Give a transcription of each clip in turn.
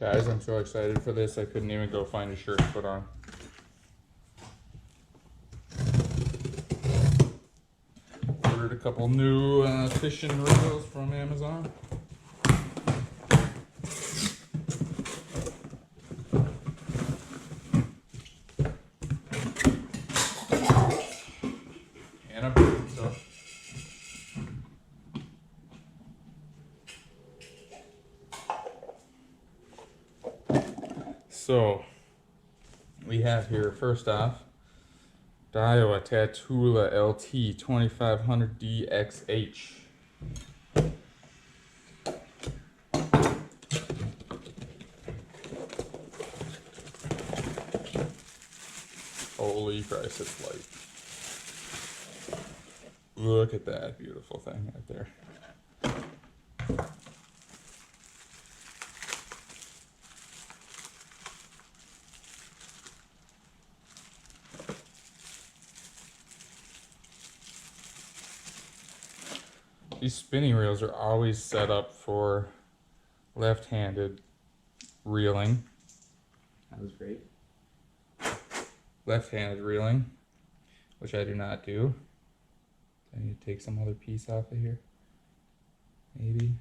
Guys, I'm so excited for this, I couldn't even go find a shirt to put on. Ordered a couple new fishing reels from Amazon. And a boot, so. So, we have here, first off, Daiwa Tatula LT 2500 DXH. Holy Christ, it's light. Look at that beautiful thing right there. These spinning reels are always set up for left-handed reeling. That was great. Left-handed reeling, which I do not do. I need to take some other piece off of here. Maybe.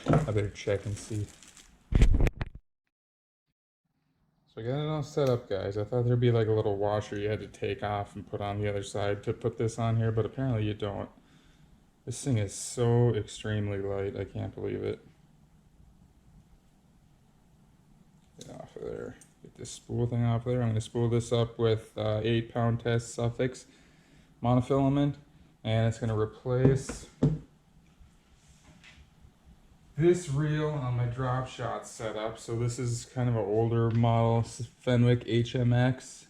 I better check and see. So I got it all set up, guys. I thought there'd be like a little washer you had to take off and put on the other side to put this on here, but apparently you don't. This thing is so extremely light, I can't believe it. Get off of there. Get this spool thing off of there. I'm going to spool this up with 8-pound test Suffix monofilament, and it's going to replace this reel on my drop shot setup. So this is kind of an older model, Fenwick HMX,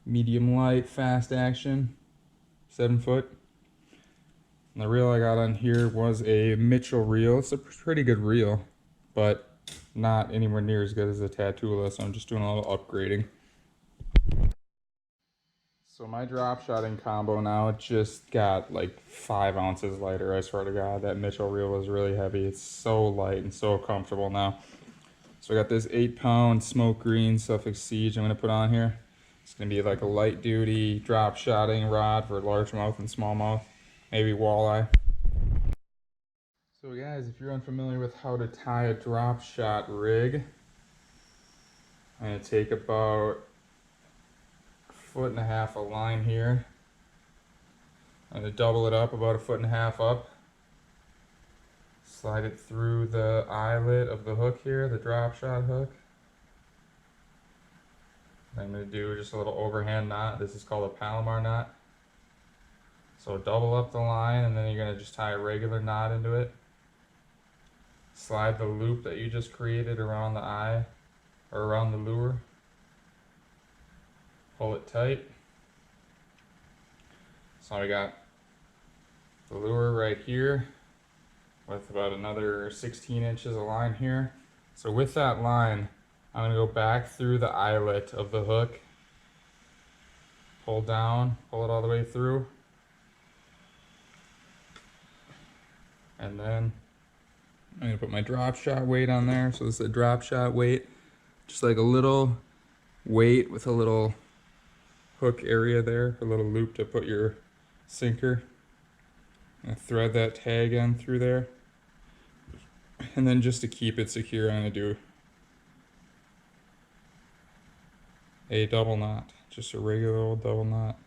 medium light, fast action, 7 foot. And the reel I got on here was a Mitchell reel. It's a pretty good reel, but not anywhere near as good as the Tatula, so I'm just doing a little upgrading. So my drop shotting combo now just got like 5 ounces lighter, I swear to God. That Mitchell reel was really heavy. It's so light and so comfortable now. So I got this 8-pound smoke green Suffix Siege I'm going to put on here. It's going to be like a light duty drop shotting rod for largemouth and smallmouth, maybe walleye. So guys, if you're unfamiliar with how to tie a drop shot rig, I'm going to take about 1.5 foot of line here. I'm going to double it up about 1.5 foot up. Slide it through the eyelet of the hook here, the drop shot hook. I'm going to do just a little overhand knot. This is called a Palomar knot. So double up the line, and then you're going to just tie a regular knot into it. Slide the loop that you just created around the eye, or around the lure. Pull it tight. So we got the lure right here with about another 16 inches of line here. So with that line, I'm going to go back through the eyelet of the hook, pull down, pull it all the way through, and then I'm going to put my drop shot weight on there. So this is a drop shot weight, just like a little weight with a little hook area there, a little loop to put your sinker. I'm going to thread that tag in through there. And then just to keep it secure, I'm going to do a double knot, just a regular old double knot.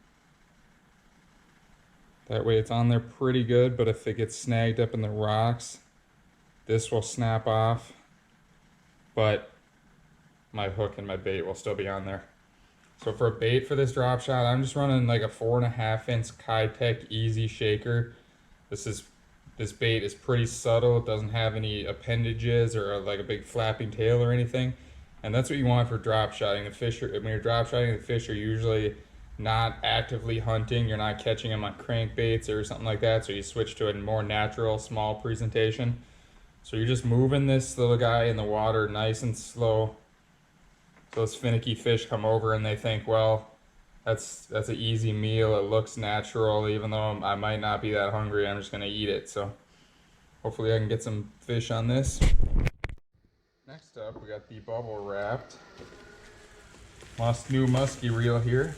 That way it's on there pretty good, but if it gets snagged up in the rocks, this will snap off, but my hook and my bait will still be on there. So for a bait for this drop shot, I'm just running like a 4.5 inch Kitech Easy Shaker. This bait is pretty subtle. It doesn't have any appendages or like a big flapping tail or anything. And that's what you want for drop shotting. The fish when you're drop shotting, the fish are usually not actively hunting. You're not catching them on crankbaits or something like that. So you switch to a more natural, small presentation. So you're just moving this little guy in the water nice and slow. So those finicky fish come over and they think, well, That's an easy meal. It looks natural, even though I might not be that hungry. I'm just gonna eat it. So hopefully I can get some fish on this. Next up, we got the bubble wrapped new musky reel here.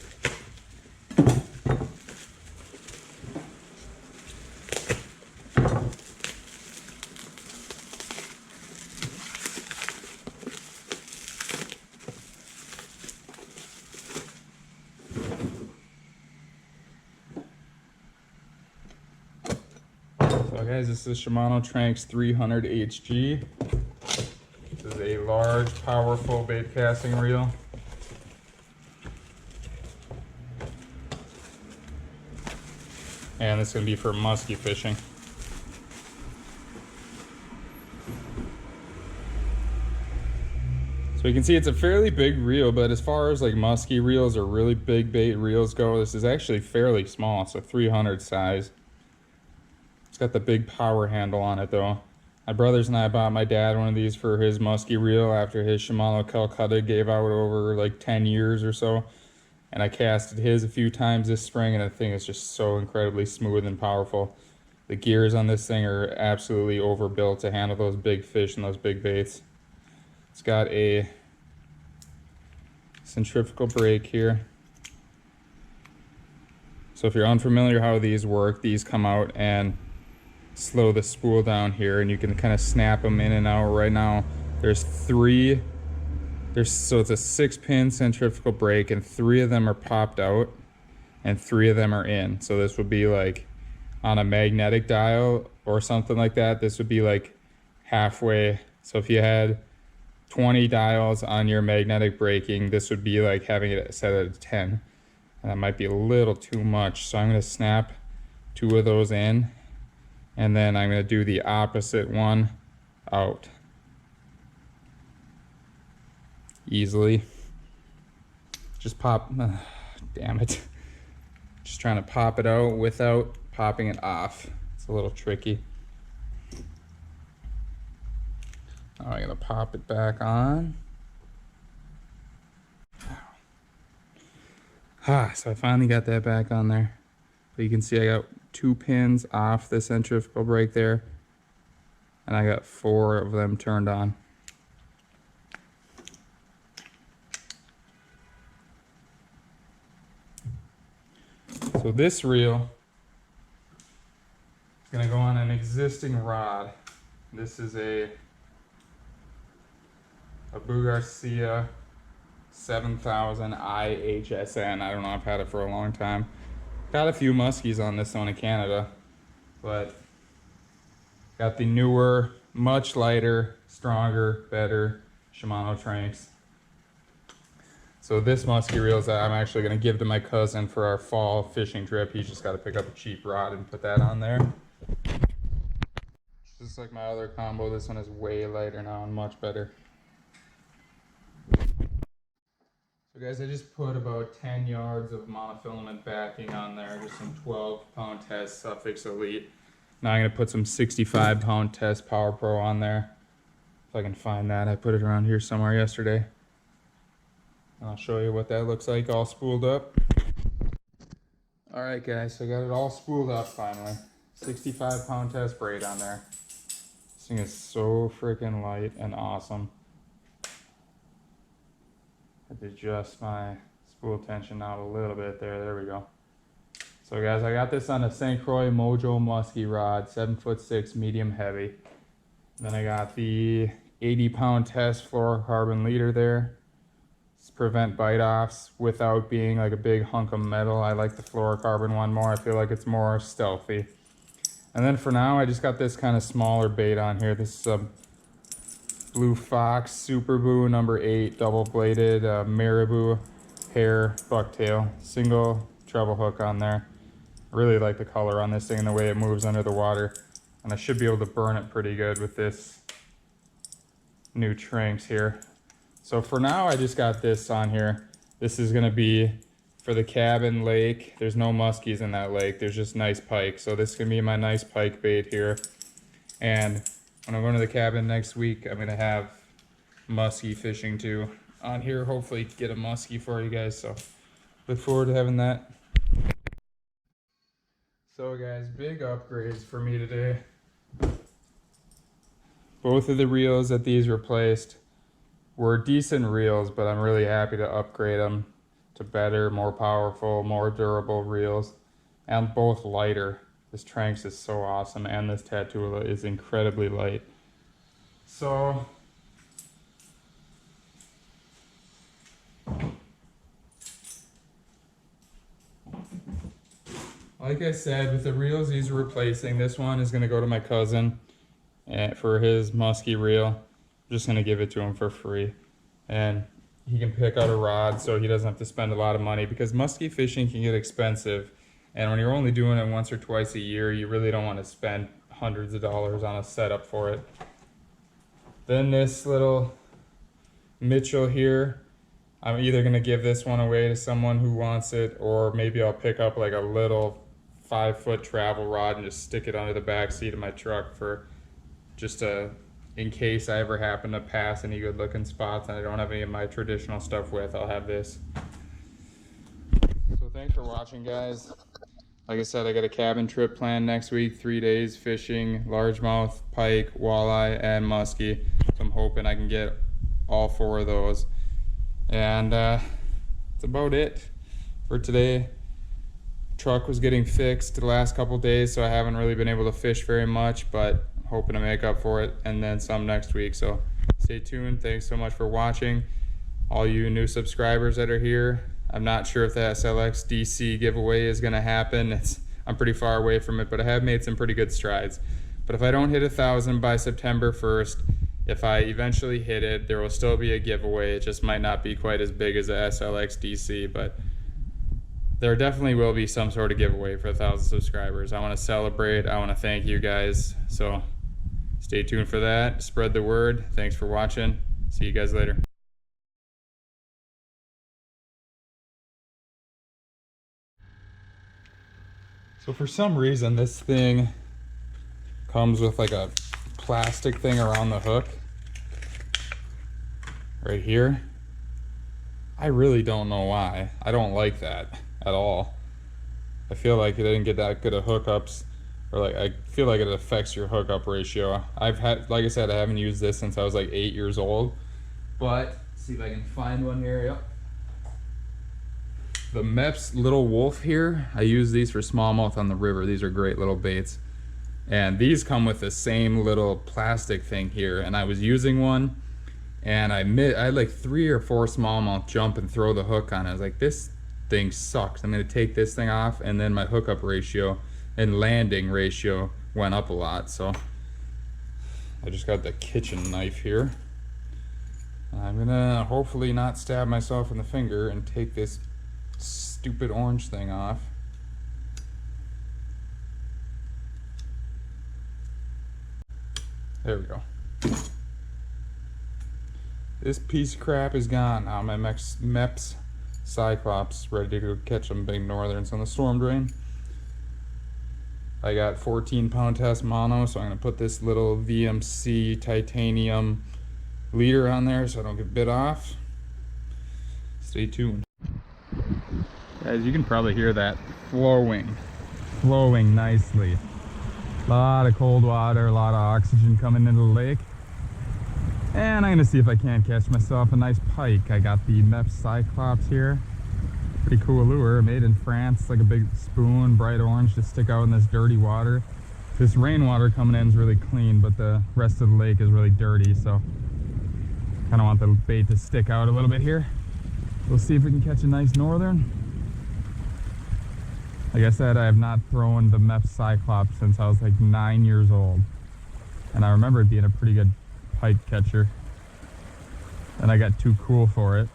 So guys, this is Shimano Tranx 300 HG. This is a large, powerful bait casting reel. And it's going to be for musky fishing. So you can see it's a fairly big reel, but as far as like musky reels or really big bait reels go, this is actually fairly small. It's a 300 size. It's got the big power handle on it though. My brothers and I bought my dad one of these for his musky reel after his Shimano Calcutta gave out over like 10 years or so. And I casted his a few times this spring, and the thing is just so incredibly smooth and powerful. The gears on this thing are absolutely overbuilt to handle those big fish and those big baits. It's got a centrifugal brake here. So if you're unfamiliar how these work, these come out and slow the spool down here, and you can kind of snap them in and out. Right now there's three. So it's a 6-pin centrifugal brake, and 3 of them are popped out and 3 of them are in. So this would be like on a magnetic dial or something like that. This would be like halfway. So if you had 20 dials on your magnetic braking, this would be like having it set at a 10. And that might be a little too much. So I'm going to snap 2 of those in, and then I'm going to do the opposite one out. Easily. Just pop, damn it. Just trying to pop it out without popping it off. It's a little tricky. Now I'm gonna pop it back on. So I finally got that back on there. But you can see I got 2 pins off the centrifugal brake there, and I got 4 of them turned on. So this reel is going to go on an existing rod. This is a Abu Garcia 7000 IHSN. I don't know, I've had it for a long time. Got a few muskies on this one in Canada, but got the newer, much lighter, stronger, better Shimano Tranx. So this musky reel is I'm actually going to give to my cousin for our fall fishing trip. He's just got to pick up a cheap rod and put that on there. Just like my other combo, this one is way lighter now and much better. So guys, I just put about 10 yards of monofilament backing on there, just some 12-pound test Suffix Elite. Now I'm going to put some 65-pound test Power Pro on there. If I can find that. I put it around here somewhere yesterday. I'll show you what that looks like all spooled up. Alright guys, so I got it all spooled up finally. 65-pound test braid on there. This thing is so freaking light and awesome. I had to adjust my spool tension out a little bit there. There we go. So guys, I got this on a St. Croix Mojo musky rod, 7'6", medium heavy. Then I got the 80-pound test fluorocarbon leader there. Prevent bite offs without being like a big hunk of metal. I like the fluorocarbon one more. I feel like it's more stealthy. And then for now, I just got this kind of smaller bait on here. This is a Blue Fox Super Boo number 8 double bladed marabou hair bucktail, single treble hook on there. I really like the color on this thing and the way it moves under the water. And I should be able to burn it pretty good with this new Tranx here. So for now, I just got this on here. This is gonna be for the cabin lake. There's no muskies in that lake. There's just nice pike. So this is gonna be my nice pike bait here. And when I'm going to the cabin next week, I'm gonna have musky fishing too on here. Hopefully get a muskie for you guys. So look forward to having that. So guys, big upgrades for me today. Both of the reels that these replaced were decent reels, but I'm really happy to upgrade them to better, more powerful, more durable reels, and both lighter. This Tranx is so awesome, and this Tatula is incredibly light. So like I said, with the reels these are replacing, this one is going to go to my cousin for his musky reel. I'm just going to give it to him for free. And he can pick out a rod so he doesn't have to spend a lot of money, because musky fishing can get expensive. And when you're only doing it once or twice a year, you really don't want to spend hundreds of dollars on a setup for it. Then this little Mitchell here, I'm either going to give this one away to someone who wants it, or maybe I'll pick up like a little 5-foot travel rod and just stick it under the back seat of my truck for just in case I ever happen to pass any good looking spots and I don't have any of my traditional stuff with, I'll have this. So thanks for watching, guys. Like I said, I got a cabin trip planned next week, 3 days fishing largemouth, pike, walleye, and muskie. So I'm hoping I can get all 4 of those. And that's about it for today. Truck was getting fixed the last couple days, so I haven't really been able to fish very much, but I'm hoping to make up for it and then some next week. So stay tuned. Thanks so much for watching. All you new subscribers that are here, I'm not sure if the SLX DC giveaway is going to happen. I'm pretty far away from it, but I have made some pretty good strides. But if I don't hit 1,000 by September 1st, if I eventually hit it, there will still be a giveaway. It just might not be quite as big as the SLX DC, but there definitely will be some sort of giveaway for 1,000 subscribers. I want to celebrate. I want to thank you guys. So stay tuned for that. Spread the word. Thanks for watching. See you guys later. So for some reason, this thing comes with like a plastic thing around the hook right here. I really don't know why. I don't like that at all. I feel like it didn't get that good of hookups, or like I feel like it affects your hookup ratio. I've had, like I said, I haven't used this since I was like 8 years old, but see if I can find one here. Yep. The Mepps Little Wolf here, I use these for smallmouth on the river. These are great little baits. And these come with the same little plastic thing here. And I was using one, and I had like 3 or 4 smallmouth jump and throw the hook on it. I was like, this thing sucks. I'm gonna take this thing off, and then my hookup ratio and landing ratio went up a lot. So I just got the kitchen knife here. I'm gonna hopefully not stab myself in the finger and take this stupid orange thing off. There we go. This piece of crap is gone. Now my Mepps Cyclops ready to go catch some big northerns on the storm drain. I got 14-pound test mono, so I'm gonna put this little VMC titanium leader on there so I don't get bit off. Stay tuned. Guys, you can probably hear that flowing nicely. A lot of cold water, a lot of oxygen coming into the lake. And I'm gonna see if I can't catch myself a nice pike. I got the Mepps Cyclops here. Pretty cool lure, made in France, like a big spoon, bright orange to stick out in this dirty water. This rainwater coming in is really clean, but the rest of the lake is really dirty, so kind of want the bait to stick out a little bit here. We'll see if we can catch a nice northern. Like I said, I have not thrown the Mepps Cyclops since I was like 9 years old. And I remember it being a pretty good pike catcher. And I got too cool for it.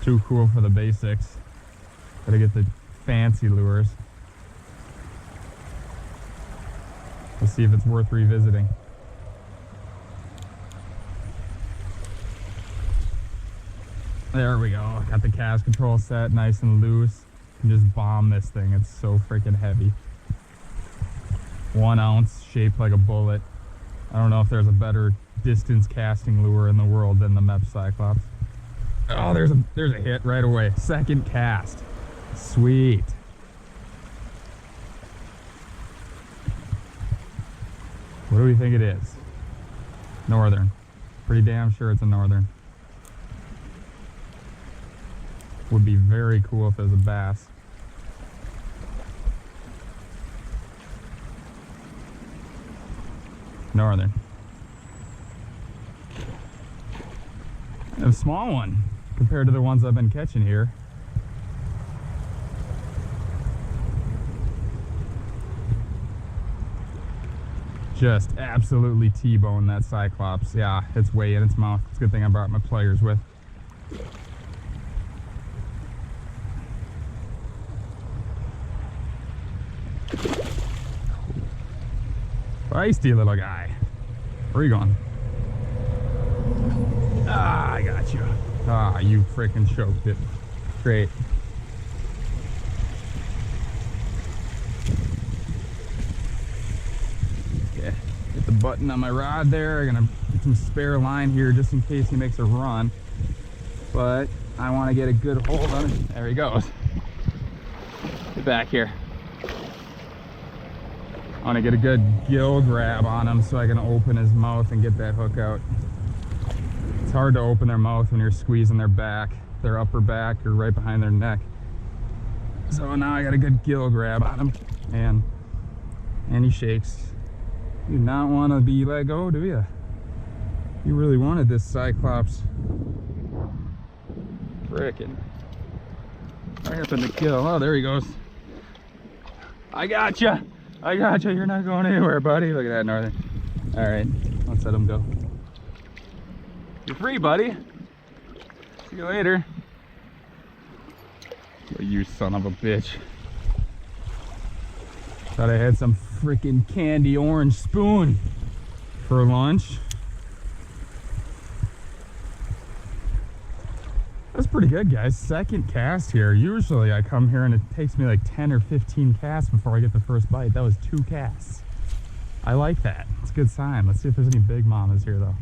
Too cool for the basics. Gotta get the fancy lures. We'll see if it's worth revisiting. There we go. Got the cast control set nice and loose. Can just bomb this thing. It's so freaking heavy. 1 ounce, shaped like a bullet. I don't know if there's a better distance casting lure in the world than the Mepps Cyclops. Oh, there's a hit right away. Second cast. Sweet. What do we think it is? Northern. Pretty damn sure it's a northern. Would be very cool if it was a bass. Northern. A small one compared to the ones I've been catching here. Just absolutely T-bone that Cyclops. Yeah, it's way in its mouth. It's a good thing I brought my pliers with. Feisty little guy. Where are you going? Ah, I got you. Ah, you freaking choked it. Great. Yeah, hit the button on my rod there. I'm gonna get some spare line here just in case he makes a run. But I want to get a good hold on it. There he goes. Get back here. I want to get a good gill grab on him so I can open his mouth and get that hook out. It's hard to open their mouth when you're squeezing their back, their upper back, or right behind their neck. So now I got a good gill grab on him, and he shakes. You do not want to be let go, do you? You really wanted this Cyclops. Frickin'. Right up in the gill. Oh, there he goes. I gotcha. I gotcha. You're not going anywhere, buddy. Look at that northern. All right, let's let him go. You're free, buddy. See you later. Oh, you son of a bitch. Thought I had some freaking candy orange spoon for lunch. That's pretty good, guys. Second cast here. Usually I come here and it takes me like 10 or 15 casts before I get the first bite. That was 2 casts. I like that. It's a good sign. Let's see if there's any big mamas here though.